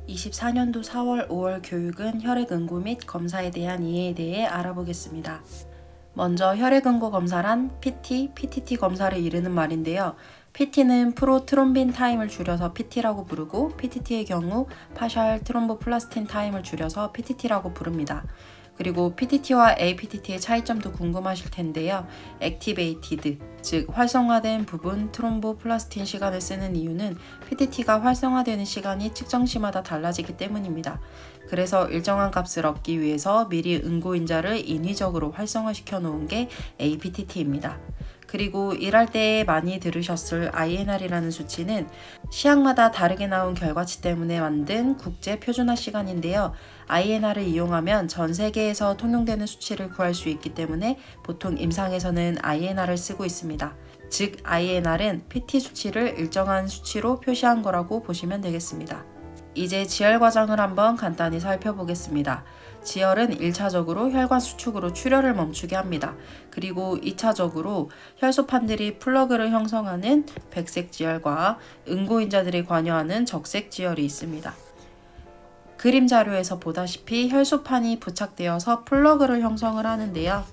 24년도 4월, 5월 교육은 혈액응고 및 검사에 대한 이해에 대해 알아보겠습니다. 먼저 혈액응고 검사란 PT, PTT 검사를 이르는 말인데요. PT는 프로트롬빈 타임을 줄여서 PT라고 부르고 PTT의 경우 파샬 트롬보플라스틴 타임을 줄여서 PTT라고 부릅니다. 그리고 PTT와 APTT의 차이점도 궁금하실 텐데요. 액티베이티드, 즉 활성화된 부분 트롬보플라스틴 시간을 쓰는 이유는 PTT가 활성화되는 시간이 측정 시마다 달라지기 때문입니다. 그래서 일정한 값을 얻기 위해서 미리 응고인자를 인위적으로 활성화시켜 놓은 게 APTT입니다. 그리고 일할 때 많이 들으셨을 INR이라는 수치는 시약마다 다르게 나온 결과치 때문에 만든 국제 표준화 시간인데요. INR을 이용하면 전 세계에서 통용되는 수치를 구할 수 있기 때문에 보통 임상에서는 INR을 쓰고 있습니다. 즉 INR은 PT 수치를 일정한 수치로 표시한 거라고 보시면 되겠습니다. 이제 지혈 과정을 한번 간단히 살펴보겠습니다. 지혈은 1차적으로 혈관 수축으로 출혈을 멈추게 합니다. 그리고 2차적으로 혈소판들이 플러그를 형성하는 백색 지혈과 응고인자들이 관여하는 적색 지혈이 있습니다. 그림 자료에서 보다시피 혈소판이 부착되어서 플러그를 형성을 하는데요.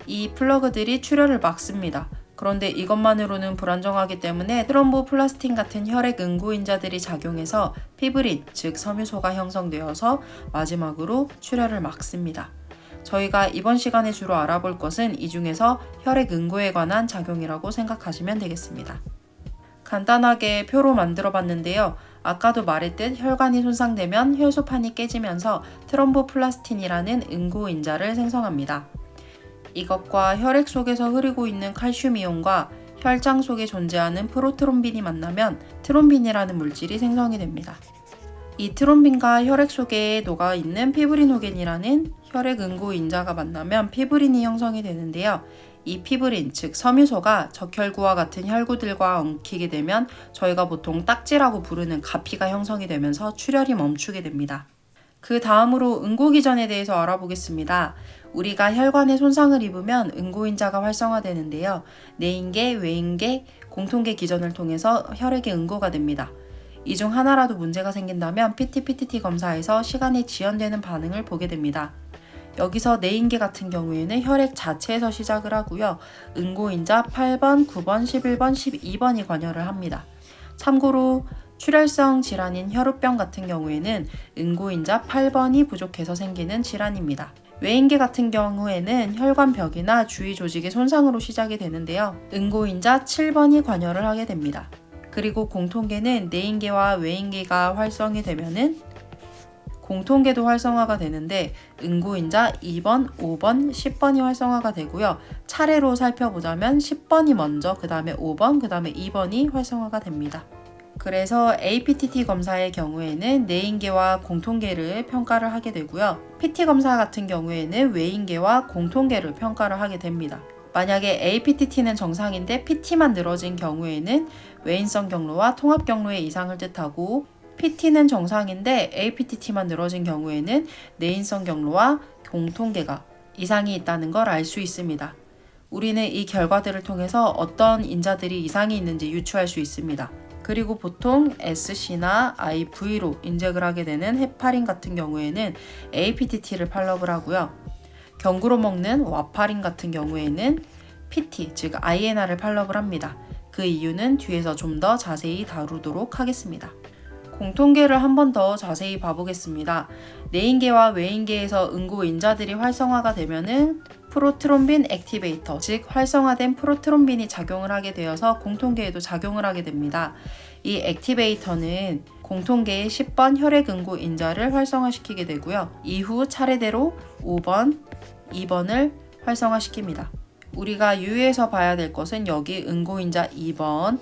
이 플러그들이 출혈을 막습니다. 그런데 이것만으로는 불안정하기 때문에 트롬보플라스틴 같은 혈액 응고인자들이 작용해서 피브린, 즉 섬유소가 형성되어서 마지막으로 출혈을 막습니다. 저희가 이번 시간에 주로 알아볼 것은 이 중에서 혈액 응고에 관한 작용이라고 생각하시면 되겠습니다. 간단하게 표로 만들어 봤는데요. 아까도 말했듯 혈관이 손상되면 혈소판이 깨지면서 트롬보플라스틴이라는 응고인자를 생성합니다. 이것과 혈액 속에서 흐르고 있는 칼슘 이온과 혈장 속에 존재하는 프로트롬빈이 만나면 트롬빈이라는 물질이 생성이 됩니다. 이 트롬빈과 혈액 속에 녹아있는 피브리노겐이라는 혈액 응고인자가 만나면 피브린이 형성이 되는데요. 이 피브린, 즉 섬유소가 적혈구와 같은 혈구들과 엉키게 되면 저희가 보통 딱지라고 부르는 가피가 형성이 되면서 출혈이 멈추게 됩니다. 그 다음으로 응고기전에 대해서 알아보겠습니다. 우리가 혈관에 손상을 입으면 응고인자가 활성화되는데요. 내인계, 외인계, 공통계 기전을 통해서 혈액의 응고가 됩니다. 이 중 하나라도 문제가 생긴다면 PT, PTT 검사에서 시간이 지연되는 반응을 보게 됩니다. 여기서 내인계 같은 경우에는 혈액 자체에서 시작을 하고요. 응고인자 8번, 9번, 11번, 12번이 관여를 합니다. 참고로 출혈성 질환인 혈우병 같은 경우에는 응고인자 8번이 부족해서 생기는 질환입니다. 외인계 같은 경우에는 혈관벽이나 주위 조직의 손상으로 시작이 되는데요. 응고인자 7번이 관여를 하게 됩니다. 그리고 공통계는 내인계와 외인계가 활성이 되면은 공통계도 활성화가 되는데 응고인자 2번, 5번, 10번이 활성화가 되고요. 차례로 살펴보자면 10번이 먼저, 그 다음에 5번, 그 다음에 2번이 활성화가 됩니다. 그래서 APTT 검사의 경우에는 내인계와 공통계를 평가를 하게 되고요. PT 검사 같은 경우에는 외인계와 공통계를 평가를 하게 됩니다. 만약에 APTT는 정상인데 PT만 늘어진 경우에는 외인성 경로와 통합 경로의 이상을 뜻하고 PT는 정상인데 APTT만 늘어진 경우에는 내인성 경로와 공통계가 이상이 있다는 걸 알 수 있습니다. 우리는 이 결과들을 통해서 어떤 인자들이 이상이 있는지 유추할 수 있습니다. 그리고 보통 SC나 IV로 인젝을 하게 되는 헤파린 같은 경우에는 APTT를 팔로브를 하고요. 경구로 먹는 와파린 같은 경우에는 PT, 즉 INR을 팔로브를 합니다. 그 이유는 뒤에서 좀 더 자세히 다루도록 하겠습니다. 공통계를 한 번 더 자세히 봐보겠습니다. 내인계와 외인계에서 응고인자들이 활성화가 되면은 프로트롬빈 액티베이터, 즉 활성화된 프로트롬빈이 작용을 하게 되어서 공통계에도 작용을 하게 됩니다. 이 액티베이터는 공통계의 10번 혈액 응고인자를 활성화시키게 되고요. 이후 차례대로 5번, 2번을 활성화시킵니다. 우리가 유의해서 봐야 될 것은 여기 응고인자 2번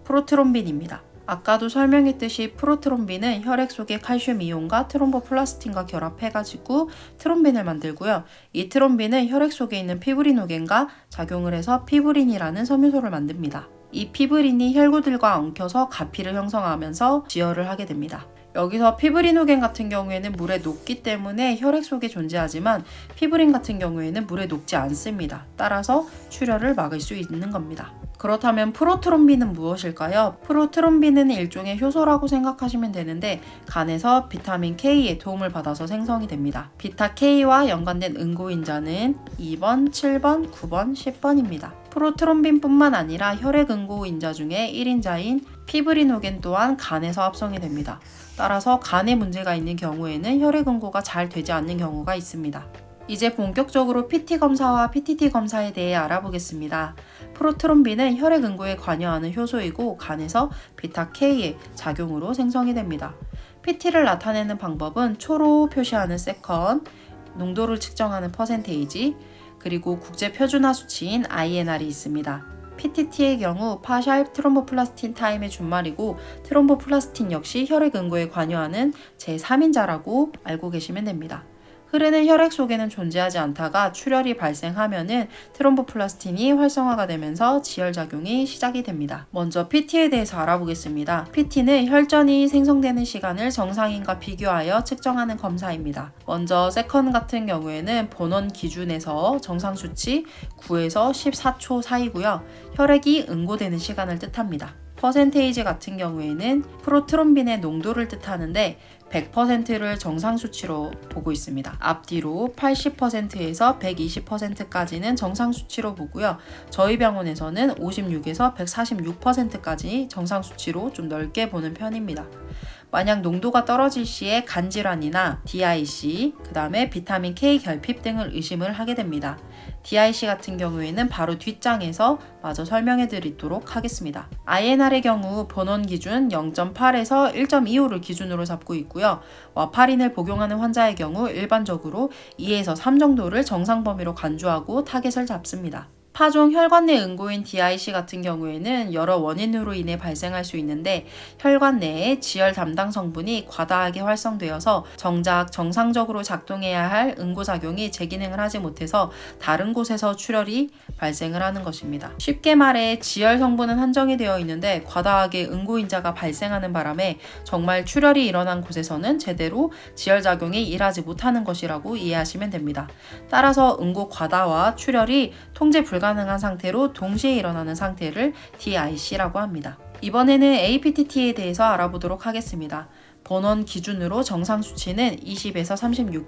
프로트롬빈입니다. 아까도 설명했듯이 프로트롬빈은 혈액 속의 칼슘 이온과 트롬보플라스틴과 결합해가지고 트롬빈을 만들고요. 이 트롬빈은 혈액 속에 있는 피브리노겐과 작용을 해서 피브린이라는 섬유소를 만듭니다. 이 피브린이 혈구들과 엉켜서 가피를 형성하면서 지혈을 하게 됩니다. 여기서 피브리노겐 같은 경우에는 물에 녹기 때문에 혈액 속에 존재하지만 피브린 같은 경우에는 물에 녹지 않습니다. 따라서 출혈을 막을 수 있는 겁니다. 그렇다면 프로트롬빈은 무엇일까요? 프로트롬빈은 일종의 효소라고 생각하시면 되는데 간에서 비타민 K의 도움을 받아서 생성이 됩니다. 비타 K와 연관된 응고인자는 2번, 7번, 9번, 10번입니다. 프로트롬빈뿐만 아니라 혈액 응고인자 중에 1인자인 피브리노겐 또한 간에서 합성이 됩니다. 따라서 간에 문제가 있는 경우에는 혈액 응고가 잘 되지 않는 경우가 있습니다. 이제 본격적으로 PT 검사와 PTT 검사에 대해 알아보겠습니다. 프로트롬빈은 혈액 응고에 관여하는 효소이고 간에서 비타 K의 작용으로 생성이 됩니다. PT를 나타내는 방법은 초로 표시하는 세컨, 농도를 측정하는 퍼센테이지, 그리고 국제 표준화 수치인 INR이 있습니다. PTT의 경우 파샬 트롬보플라스틴 타임의 준말이고 트롬보플라스틴 역시 혈액 응고에 관여하는 제3인자라고 알고 계시면 됩니다. 흐르는 혈액 속에는 존재하지 않다가 출혈이 발생하면은 트롬보플라스틴이 활성화가 되면서 지혈작용이 시작이 됩니다. 먼저 PT에 대해서 알아보겠습니다. PT는 혈전이 생성되는 시간을 정상인과 비교하여 측정하는 검사입니다. 먼저 세컨 같은 경우에는 본원 기준에서 정상 수치 9에서 14초 사이고요. 혈액이 응고되는 시간을 뜻합니다. 퍼센테이지 같은 경우에는 프로트롬빈의 농도를 뜻하는데 100%를 정상 수치로 보고 있습니다. 앞뒤로 80%에서 120%까지는 정상 수치로 보고요. 저희 병원에서는 56에서 146%까지 정상 수치로 좀 넓게 보는 편입니다. 만약 농도가 떨어질 시에 간질환이나 DIC, 그 다음에 비타민 K 결핍 등을 의심을 하게 됩니다. DIC 같은 경우에는 바로 뒷장에서 마저 설명해 드리도록 하겠습니다. INR의 경우 본원 기준 0.8에서 1.25를 기준으로 잡고 있고요. 와파린을 복용하는 환자의 경우 일반적으로 2에서 3 정도를 정상 범위로 간주하고 타겟을 잡습니다. 파종 혈관 내 응고인 DIC 같은 경우에는 여러 원인으로 인해 발생할 수 있는데 혈관 내에 지혈 담당 성분이 과다하게 활성되어서 정작 정상적으로 작동해야 할 응고작용이 제기능을 하지 못해서 다른 곳에서 출혈이 발생을 하는 것입니다. 쉽게 말해 지혈 성분은 한정이 되어 있는데 과다하게 응고인자가 발생하는 바람에 정말 출혈이 일어난 곳에서는 제대로 지혈작용이 일하지 못하는 것이라고 이해하시면 됩니다. 따라서 응고 과다와 출혈이 통제 불가능한 상태로 동시에 일어나는 상태를 DIC라고 합니다. 이번에는 APTT에 대해서 알아보도록 하겠습니다. 본원 기준으로 정상 수치는 20에서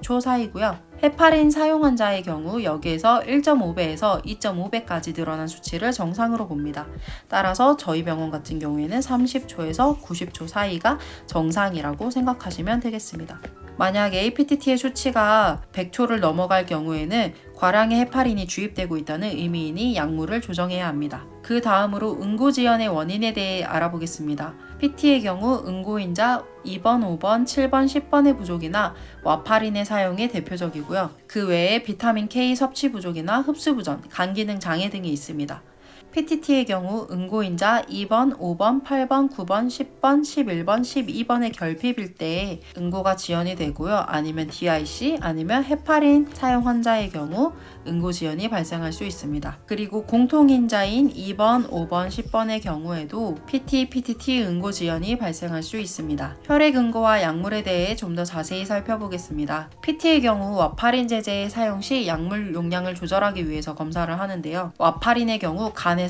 36초 사이고요. 헤파린 사용 환자의 경우 여기에서 1.5배에서 2.5배까지 늘어난 수치를 정상으로 봅니다. 따라서 저희 병원 같은 경우에는 30초에서 90초 사이가 정상이라고 생각하시면 되겠습니다. 만약 APTT의 수치가 100초를 넘어갈 경우에는 과량의 헤파린이 주입되고 있다는 의미이니 약물을 조정해야 합니다. 그 다음으로 응고지연의 원인에 대해 알아보겠습니다. PT의 경우 응고인자 2번, 5번, 7번, 10번의 부족이나 와파린의 사용이 대표적이고요. 그 외에 비타민 K 섭취 부족이나 흡수 부전, 간 기능 장애 등이 있습니다. PTT의 경우 응고인자 2번, 5번, 8번, 9번, 10번, 11번, 12번의 결핍일 때 응고가 지연이 되고요. 아니면 DIC, 아니면 헤파린 사용 환자의 경우 응고 지연이 발생할 수 있습니다. 그리고 공통인자인 2번, 5번, 10번의 경우에도 PT, PTT 응고 지연이 발생할 수 있습니다. 혈액 응고와 약물에 대해 좀 더 자세히 살펴보겠습니다. PT의 경우 와파린 제제의 사용 시 약물 용량을 조절하기 위해서 검사를 하는데요. 와파린의 경우 간에서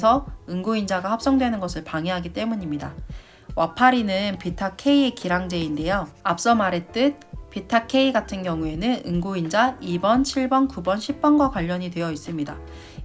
응고인자가 합성되는 것을 방해하기 때문입니다. 와파린은 비타 K의 기량제인데요. 앞서 말했듯 비타 K 같은 경우에는 응고인자 2번, 7번, 9번, 10번과 관련이 되어 있습니다.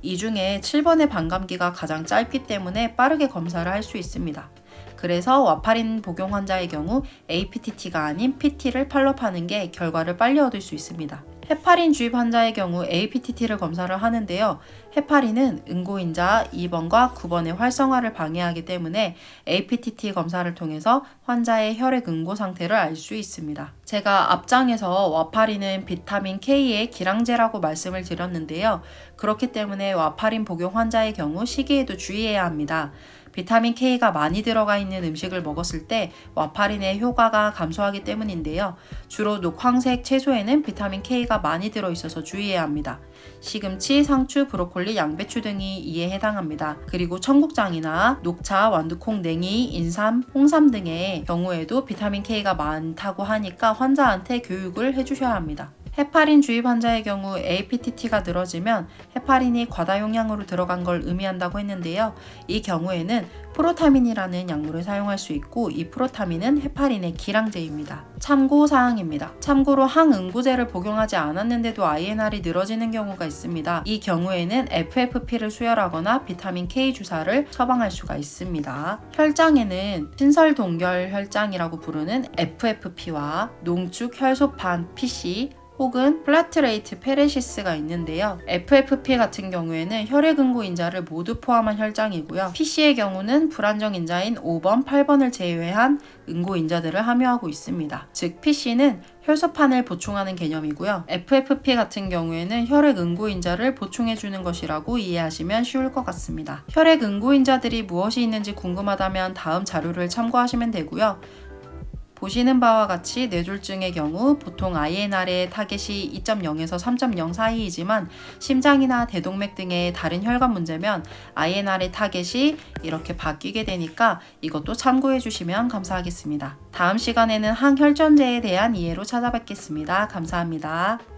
이 중에 7번의 반감기가 가장 짧기 때문에 빠르게 검사를 할 수 있습니다. 그래서 와파린 복용 환자의 경우 APTT가 아닌 PT를 팔로우하는 게 결과를 빨리 얻을 수 있습니다. 헤파린 주입 환자의 경우 APTT를 검사를 하는데요. 헤파린은 응고인자 2번과 9번의 활성화를 방해하기 때문에 APTT 검사를 통해서 환자의 혈액 응고 상태를 알 수 있습니다. 제가 앞장에서 와파린은 비타민 K의 기량제라고 말씀을 드렸는데요. 그렇기 때문에 와파린 복용 환자의 경우 시기에도 주의해야 합니다. 비타민 K가 많이 들어가 있는 음식을 먹었을 때 와파린의 효과가 감소하기 때문인데요. 주로 녹황색 채소에는 비타민 K가 많이 들어있어서 주의해야 합니다. 시금치, 상추, 브로콜리, 양배추 등이 이에 해당합니다. 그리고 청국장이나 녹차, 완두콩, 냉이, 인삼, 홍삼 등의 경우에도 비타민 K가 많다고 하니까 환자한테 교육을 해주셔야 합니다. 헤파린 주입 환자의 경우 APTT가 늘어지면 헤파린이 과다 용량으로 들어간 걸 의미한다고 했는데요. 이 경우에는 프로타민이라는 약물을 사용할 수 있고 이 프로타민은 헤파린의 기량제입니다. 참고사항입니다. 참고로 항응고제를 복용하지 않았는데도 INR이 늘어지는 경우가 있습니다. 이 경우에는 FFP를 수혈하거나 비타민 K 주사를 처방할 수가 있습니다. 혈장에는 신설동결 혈장이라고 부르는 FFP와 농축 혈소판 PC 혹은 플라트레이트 페레시스가 있는데요. FFP 같은 경우에는 혈액응고 인자를 모두 포함한 혈장이고요. PC의 경우는 불안정 인자인 5번, 8번을 제외한 응고 인자들을 함유하고 있습니다. 즉 PC는 혈소판을 보충하는 개념이고요. FFP 같은 경우에는 혈액 응고 인자를 보충해 주는 것이라고 이해하시면 쉬울 것 같습니다. 혈액 응고 인자들이 무엇이 있는지 궁금하다면 다음 자료를 참고하시면 되고요. 보시는 바와 같이 뇌졸중의 경우 보통 INR의 타겟이 2.0에서 3.0 사이이지만 심장이나 대동맥 등의 다른 혈관 문제면 INR의 타겟이 이렇게 바뀌게 되니까 이것도 참고해 주시면 감사하겠습니다. 다음 시간에는 항혈전제에 대한 이해로 찾아뵙겠습니다. 감사합니다.